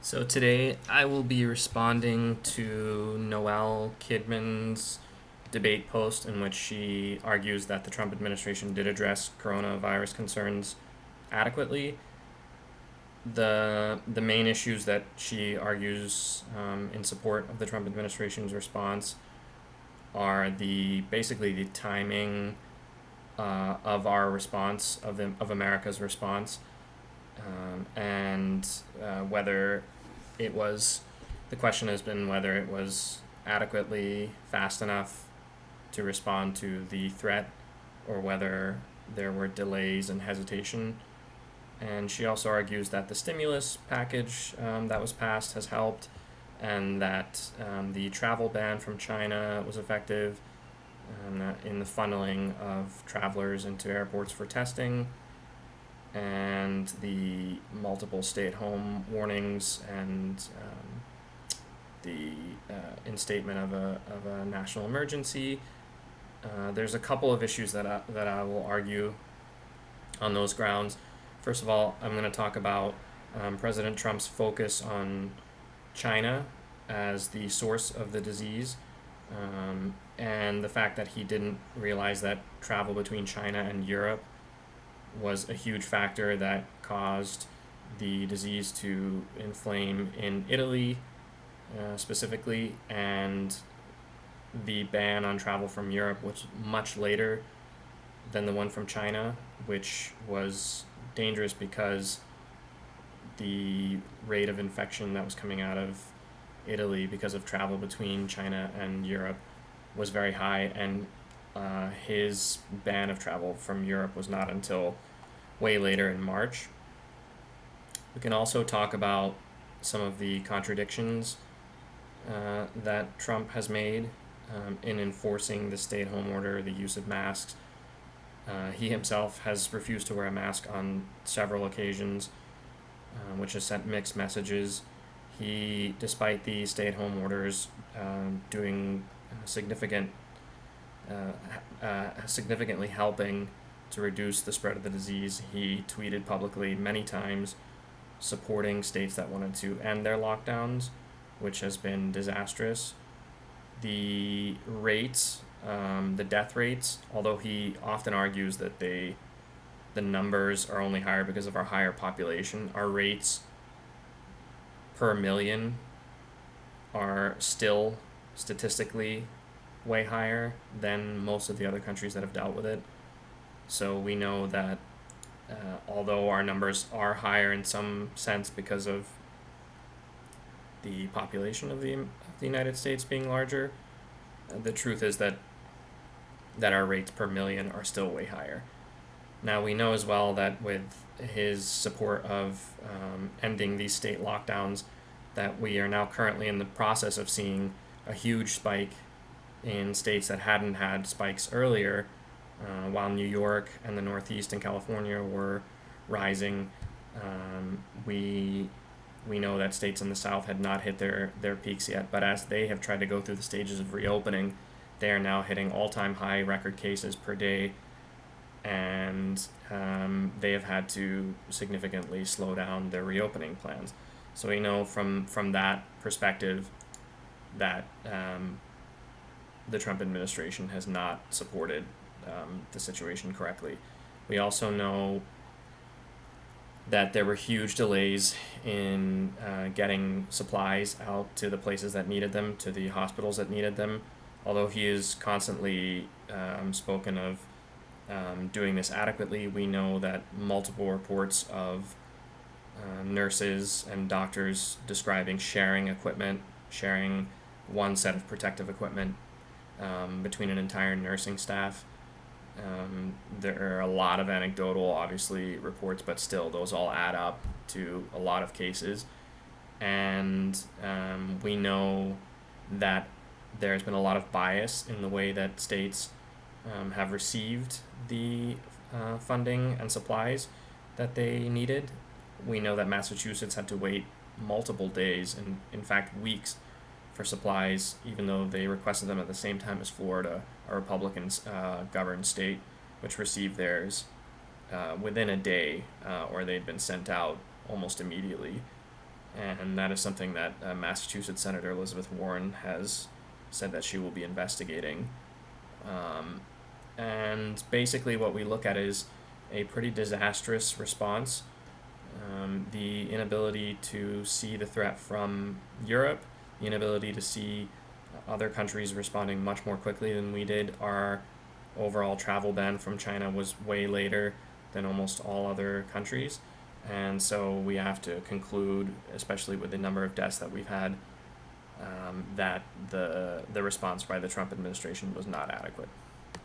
So today I will be responding to Noelle Kidman's debate post in which she argues that the Trump administration did address coronavirus concerns adequately. The main issues that she argues in support of the Trump administration's response are basically the timing of our response of America's response, and whether it was the question has been whether it was adequately fast enough to respond to the threat or whether there were delays and hesitation. And she also argues that the stimulus package that was passed has helped, and that the travel ban from China was effective in the funneling of travelers into airports for testing, and the multiple stay-at-home warnings and the instatement of a national emergency. There's a couple of issues that I will argue on those grounds. First of all, I'm going to talk about President Trump's focus on China as the source of the disease, and the fact that he didn't realize that travel between China and Europe was a huge factor that caused the disease to inflame in Italy, specifically, and the ban on travel from Europe was much later than the one from China, which was dangerous because the rate of infection that was coming out of Italy because of travel between China and Europe was very high, and his ban of travel from Europe was not until way later in March. We can also talk about some of the contradictions that Trump has made in enforcing the stay-at-home order, the use of masks. He himself has refused to wear a mask on several occasions, which has sent mixed messages. He, despite the stay-at-home orders, doing significantly helping to reduce the spread of the disease. He tweeted publicly many times supporting states that wanted to end their lockdowns, which has been disastrous. The rates, the death rates, although he often argues that the numbers are only higher because of our higher population, our rates per million are still statistically way higher than most of the other countries that have dealt with it. So we know that although our numbers are higher in some sense because of the population of the United States being larger, the truth is that our rates per million are still way higher. Now we know as well that with his support of ending these state lockdowns, that we are now currently in the process of seeing a huge spike in states that hadn't had spikes earlier, while New York and the Northeast and California were rising. We know that states in the South had not hit their peaks yet, but as they have tried to go through the stages of reopening, they are now hitting all-time high record cases per day, and they have had to significantly slow down their reopening plans. So we know from that perspective that the Trump administration has not supported the situation correctly. We also know that there were huge delays in getting supplies out to the places that needed them, to the hospitals that needed them. Although he has constantly spoken of doing this adequately, we know that multiple reports of nurses and doctors describing sharing equipment, sharing one set of protective equipment between an entire nursing staff. There are a lot of anecdotal, obviously, reports, but still, those all add up to a lot of cases. And we know that there's been a lot of bias in the way that states have received the funding and supplies that they needed. We know that Massachusetts had to wait multiple days, and in fact weeks, for supplies, even though they requested them at the same time as Florida, a Republican governed state, which received theirs within a day, or they'd been sent out almost immediately. and that is something that Massachusetts Senator Elizabeth Warren has said that she will be investigating. And basically, what we look at is a pretty disastrous response. The inability to see the threat from Europe, the inability to see other countries responding much more quickly than we did. Our overall travel ban from China was way later than almost all other countries. And so we have to conclude, especially with the number of deaths that we've had, that the response by the Trump administration was not adequate.